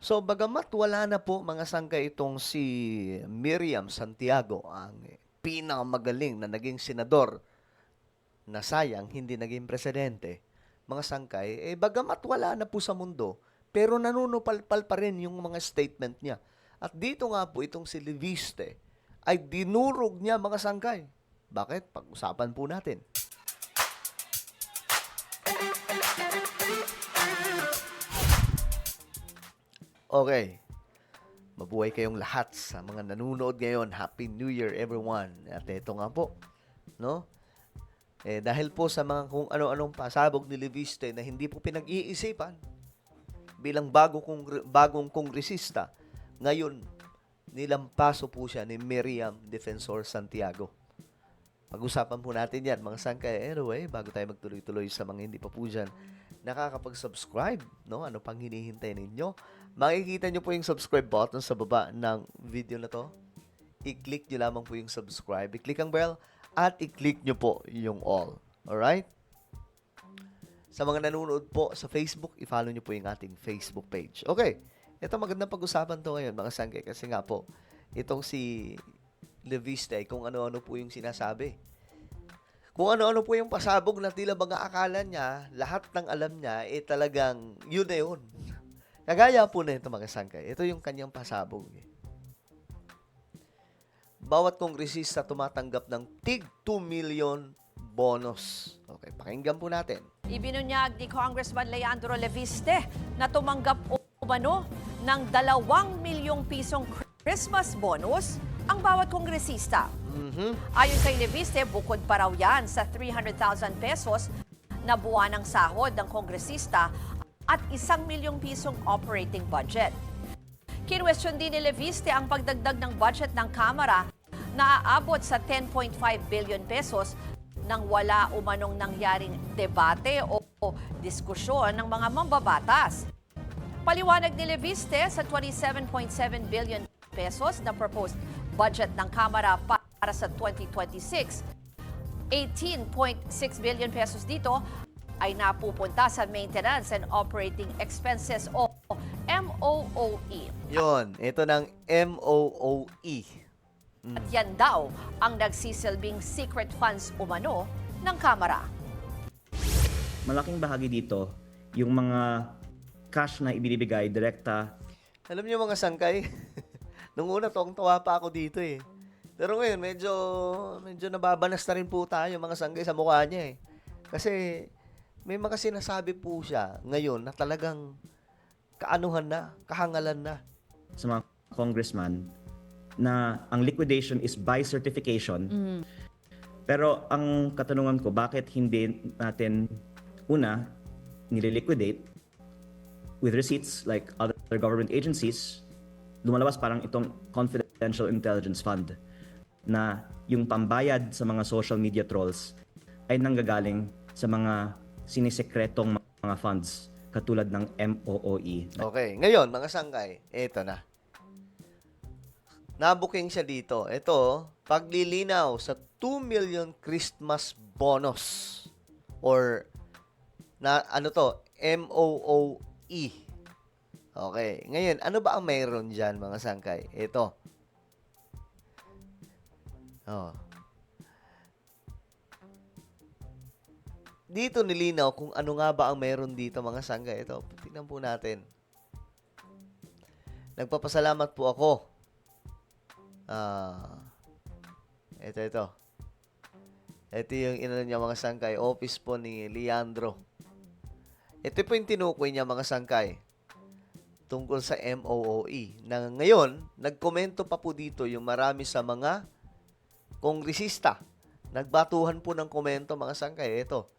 So, bagamat wala na po mga sangkay itong si Miriam Santiago, ang pinakamagaling na naging senador na sayang hindi naging presidente, mga sangkay, bagamat wala na po sa mundo, pero nanunupalpal pa rin yung mga statement niya. At dito nga po itong si Leviste ay dinurog niya mga sangkay. Bakit? Pag-usapan po natin. Okay. Mabuhay kayong lahat sa mga nanonood ngayon. Happy New Year everyone. At ito nga po, no? Dahil po sa mga kung ano-anong pasabog ni Leviste na hindi po pinag-iisipan bilang bagong kongresista, ngayon nilampaso po siya ni Miriam Defensor Santiago. Pag-usapan po natin yan, mga sangkay. Anyway, bago tayo magtuloy-tuloy sa mga hindi pa po dyan, nakakapag-subscribe, no? Ano pang hinihintay ninyo? Makikita nyo po yung subscribe button sa baba ng video na to. I-click nyo lamang po yung subscribe. I-click ang bell at i-click nyo po yung all. Alright? Sa mga nanonood po sa Facebook, i-follow nyo po yung ating Facebook page. Okay. Ito magandang pag-usapan to ngayon, mga sangkay. Kasi nga po, itong si Leviste ay kung ano-ano po yung sinasabi. Kung ano-ano po yung pasabog na tila bang akala niya, lahat ng alam niya, talagang yun na yun. Kagaya po na ito mga sangkay. Ito yung kanyang pasabog. Bawat kongresista tumatanggap ng tig 2 million bonus. Okay, pakinggan po natin. Ibinunyag ni Congressman Leandro Leviste na tumanggap umano ng 2 milyong pisong Christmas bonus ang bawat kongresista. Ayon kay Leviste, bukod pa raw yan sa 300,000 pesos na buwan ng sahod ng kongresista at 1 milyong pisong operating budget. Kinwestiyon din ni Leviste ang pagdagdag ng budget ng Kamara na aabot sa 10.5 billion pesos nang wala umanong nangyaring debate o diskusyon ng mga mambabatas. Paliwanag ni Leviste sa 27.7 billion pesos na proposed budget ng Kamara para sa 2026, 18.6 billion pesos dito ay napupunta sa Maintenance and Operating Expenses o MOOE. Yon, ito ng MOOE. At yan daw ang nagsisilbing secret funds umano ng Kamara. Malaking bahagi dito, yung mga cash na ibinibigay direkta. Alam niyo mga sangkay, nung una tuwang-tuwa pa ako dito eh. Pero ngayon, medyo nababanas na rin po tayo mga sangkay sa mukha niya eh. Kasi may mga sinasabi po siya ngayon na talagang kaanuhan na, kahangalan na. Sa mga congressman na ang liquidation is by certification. Pero ang katanungan ko, bakit hindi natin una nililiquidate with receipts like other government agencies, lumalabas parang itong confidential intelligence fund na yung pambayad sa mga social media trolls ay nanggagaling sa mga sinisekretong mga funds katulad ng MOOE. Okay, ngayon mga sangkay, eto na. Nabuking siya dito. Ito, paglilinaw sa 2 million Christmas bonus or na ano to, MOOE. Okay, ngayon, ano ba ang mayroon dyan mga sangkay? Ito. Oh. Dito nilinaw kung ano nga ba ang mayroon dito mga sangkay. Ito, tingnan po natin. Nagpapasalamat po ako. Ito. Ito yung inano niya mga sangkay. Office po ni Leandro. Ito po yung tinukoy niya mga sangkay tungkol sa MOOE. Na ngayon, nagkomento pa po dito yung marami sa mga kongresista. Nagbatuhan po ng komento mga sangkay. Ito.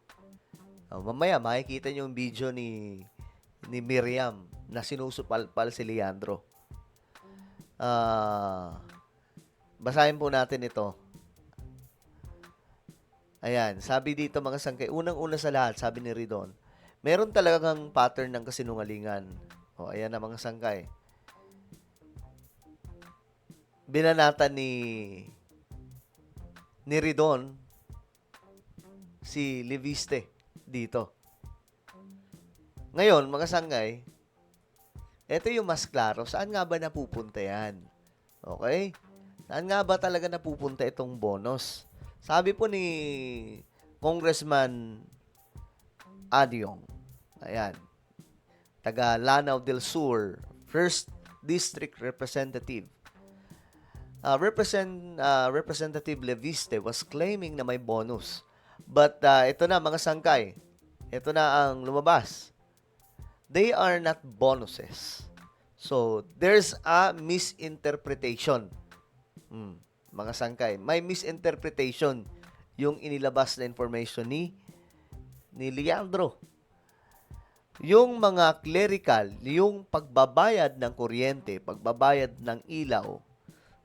Mamaya, makikita niyo yung video ni Miriam na sinusupalpal si Leandro. Basahin po natin ito. Ayan, sabi dito mga sangkay, unang-una sa lahat, sabi ni Ridon, meron talagang pattern ng kasinungalingan. O, ayan na mga sangkay. Binanatan ni Ridon si Leviste dito. Ngayon, mga sangkay, Ito yung mas klaro. Saan nga ba napupunta yan? Okay? Saan nga ba talaga napupunta itong bonus? Sabi po ni Congressman Adyong, ayan, taga Lanao del Sur, 1st District Representative. Representative Leviste was claiming na may bonus. But ito na mga sangkay. Ito na ang lumabas. They are not bonuses. So, there's a misinterpretation. Mga sangkay. May misinterpretation yung inilabas na information ni Leandro. Yung mga clerical, yung pagbabayad ng kuryente, pagbabayad ng ilaw.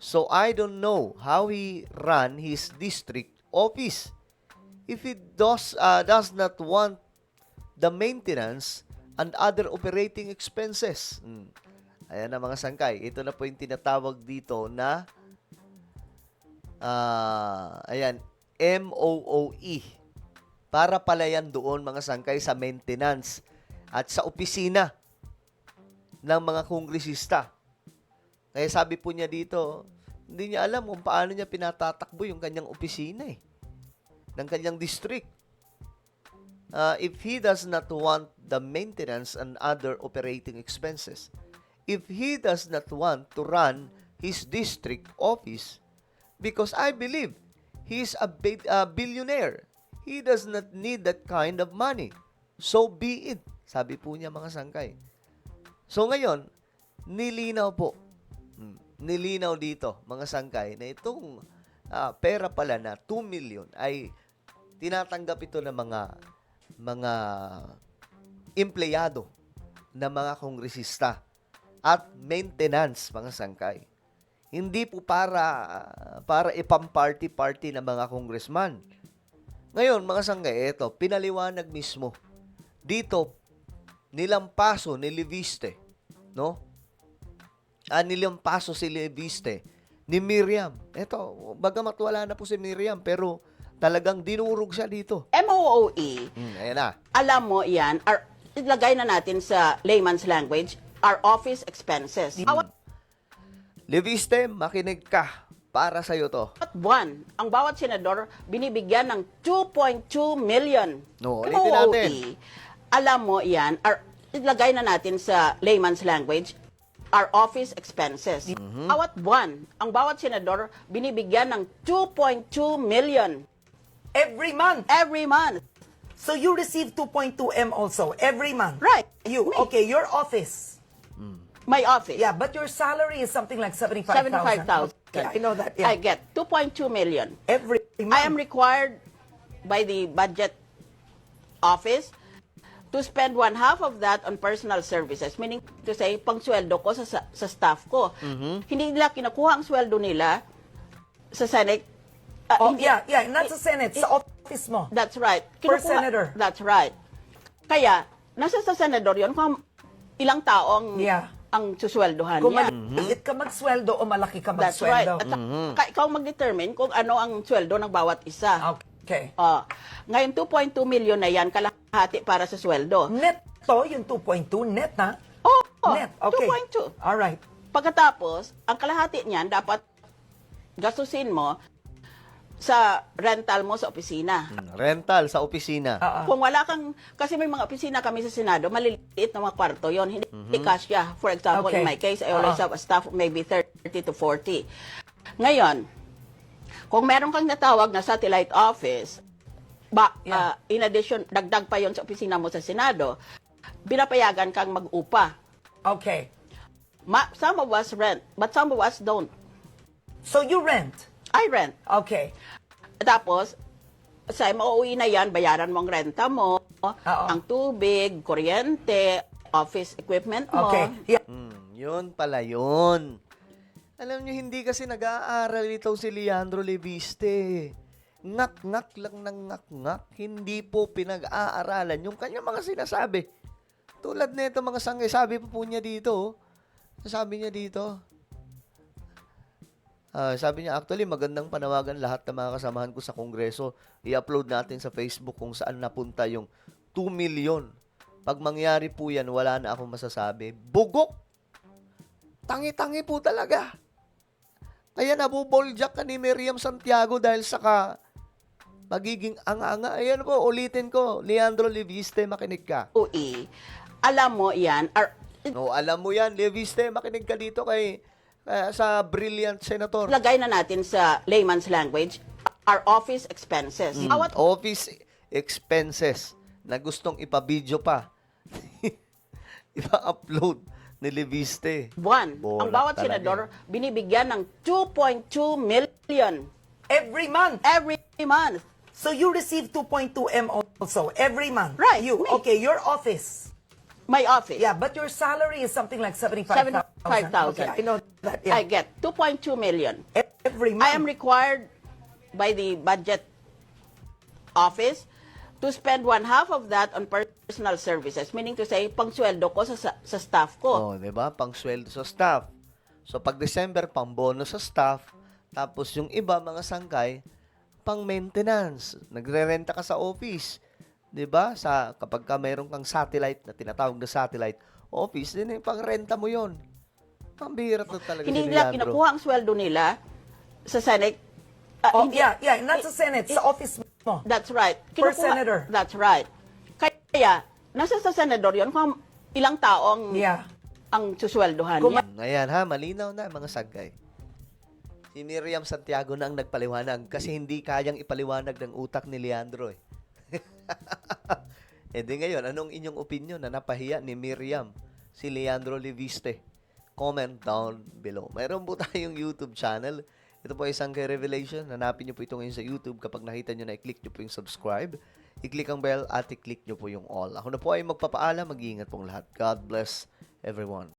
So, I don't know how he ran his district office. If he does not want the maintenance and other operating expenses. Ayan na mga sangkay. Ito na po yung tinatawag dito na ayan, MOOE. Para pala yan doon mga sangkay sa maintenance at sa opisina ng mga kongresista. Kaya sabi po niya dito, hindi niya alam kung paano niya pinatatakbo yung kanyang opisina ng kanyang district. If he does not want the maintenance and other operating expenses, if he does not want to run his district office, because I believe he is a billionaire, he does not need that kind of money. So be it. Sabi po niya mga sangkay. So ngayon, nilinaw po. Nilinaw dito mga sangkay na itong pera pala na 2 million ay tinatanggap ito ng mga empleyado na mga kongresista at maintenance mga sangkay. Hindi po para ipam-party-party ng mga congressman. Ngayon, mga sangkay, ito, pinaliwanag mismo. Dito, nilampaso ni Leviste, no? Nilampaso si Leviste ni Miriam. Ito, bagamat wala na po si Miriam, pero talagang dinurog siya dito. MOOE, Ayan na. alam mo yan, ilagay na natin sa layman's language, our office expenses. Leviste, makinig ka. Para sa'yo to. Bawat buwan, ang bawat senador binibigyan ng 2.2 million. No, ulitin natin. Alam mo yan, ilagay na natin sa layman's language, our office expenses. Bawat buwan, ang bawat senador binibigyan ng 2.2 million. Every month. Every month. So you receive 2.2M also every month. Right. You, Me. okay, your office. My office. Yeah, but your salary is something like 75,000. 75,000. Okay, I know that. Yeah. I get 2.2 million. Every month. I am required by the budget office to spend 1/2 of that on personal services. Meaning to say, pangsweldo ko sa staff ko. Hindi nila kinakuha ang sweldo nila sa Senate. Oh, Hindi- yeah, not sa Senate, sa office mo. That's right. Per senator. That's right. Kaya, nasa sa senador yun kung ilang tao ang susweldohan Kung niya. maliit ka magsweldo o malaki ka That's right. magsweldo. At ikaw mag-determine kung ano ang sweldo ng bawat isa. Okay. Ngayon, 2.2 million na yan, kalahati para sa sweldo. Net to, yung 2.2, net na? Oh, Net, okay. 2.2. Alright. Pagkatapos, ang kalahati niyan, dapat gastusin mo sa rental mo sa opisina. Rental sa opisina. Kung wala kang, kasi may mga opisina kami sa Senado, maliliit na mga kwarto yon, hindi kasya. For example, Okay. in my case, I always have a staff of maybe 30 to 40. Ngayon, kung meron kang natawag na satellite office, in addition, dagdag pa yon sa opisina mo sa Senado, binapayagan kang mag-upa. Okay. Some of us rent, but some of us don't. So you rent? I rent. Okay. Tapos, sa MOE na yan, bayaran mo ang renta mo, ang tubig, kuryente, office equipment mo. Okay. Yeah. Yun pala yun. Alam nyo, hindi kasi nag-aaral ito si Leandro Leviste. Ngak-ngak lang ng ngak-ngak. Hindi po pinag-aaralan yung kanyang mga sinasabi. Tulad nito mga sangay, sabi po niya dito. Sabi niya dito. Sabi niya, actually, magandang panawagan lahat ng mga kasamahan ko sa Kongreso. I-upload natin sa Facebook kung saan napunta yung 2 million. Pag mangyari po yan, wala na akong masasabi. Bugok Tangi-tangi po talaga. Kaya nabuboljak ka ni Miriam Santiago dahil sa magiging anga-anga. Ayan po, ulitin ko. Leandro Leviste, makinig ka. UE, alam mo yan, No, alam mo yan, Leviste, makinig ka dito sa brilliant senator. lagay na natin sa layman's language, our office expenses. Bawat Office expenses na gustong ipa-video pa. Ipa-upload ni Leviste. buwan, Bola ang bawat talaga. senador binibigyan ng 2.2 million Every month. every month. So you receive 2.2 M also every month. Right, You, me. okay, your office. My office. Yeah, but your salary is something like 75,000. 75,000. Okay, I know that. I Yeah. get 2.2 million. Every month. I am required by the budget office to spend one half of that on personal services, meaning to say, pangsweldo ko sa staff ko. Oh, 'di ba? Pangsweldo sa staff. So pag December pang bonus sa staff, tapos yung iba mga sangkay pang maintenance. Nagre-renta ka sa office. 'Di ba? Kapag ka mayroon kang satellite na tinatawag na satellite office, din yung pang-renta mo 'yon. Pambihira to talaga Hindi si nila Leandro. kinukuha ang sweldo nila sa Senate. Oh, Hindi- yeah, not sa Senate, sa office mo. That's right. Per senator. That's right. Kaya, nasa sa senador yun kung ilang tao Yeah. ang susweldohan Kung niya. Ayan ha, malinaw na mga sangkay. Si Miriam Santiago na ang nagpaliwanag kasi hindi kayang ipaliwanag ng utak ni Leandro eh. E di ngayon, anong inyong opinion na napahiya ni Miriam, si Leandro Leviste? Comment down below. Mayroon po tayong YouTube channel. Ito po ay Sangkay Revelation. Hanapin niyo po ito ngayon sa YouTube. Kapag nakita niyo na, i-click niyo po yung subscribe. I-click ang bell at i-click niyo po yung all. Ako na po ay magpapaalam. Mag-iingat pong lahat. God bless everyone.